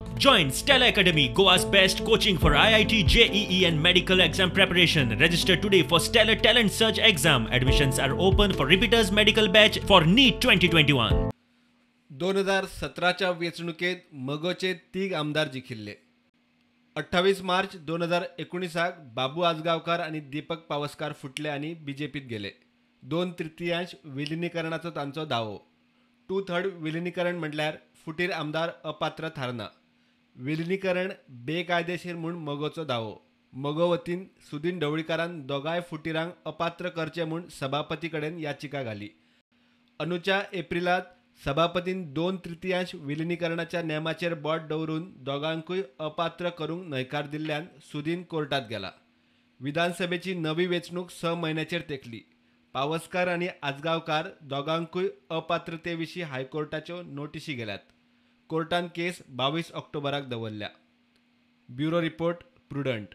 Join Stella Academy, Goa's best coaching for IIT, JEE and medical exam preparation. Register today for Stellar Talent Search exam. Admissions are open for repeaters medical batch for NEET 2021. 2017च्या वेचणुकेत मगोचे तिघ आमदार जिखिल्ले. 28 मार्च 2019 बाबू आजगावकर आणि दीपक पावसकार फुटले आणि बीजेपीत गेले. 2/3 विलिनीकरणाचो तांचो दावो. 2/3 विलिनीकरण म्हटल्यार फुटीर आमदार अपात्र थारना. विलिनीकरण बेकायदेशीर म्हूण मगोचो दावो. मगो वतीन सुदीन ढवळीकारान दोगांय फुटीरांक अपात्र करचे म्हूण सभापती कडेन याचिका घाली. अंदूच्या एप्रिलात सभापतीन 2/3 विलिनीकरणाच्या नेमाचेर बोट दवरून दोगांकूय अपात्र करूंक न्हयकार दिल्ल्यान सुदीन कोर्टात गेला. विधानसभेची नवी वेचणूक 6 म्हयन्याचेर तेंकली. पावसकार आणि आजगावकार दोगांकूय अपात्रतेविशीं हायकोर्टाच्यो नोटीसी गेल्यात. कोर्टान केस 22 ऑक्टोबराक दवरल्या. Bureau report, prudent.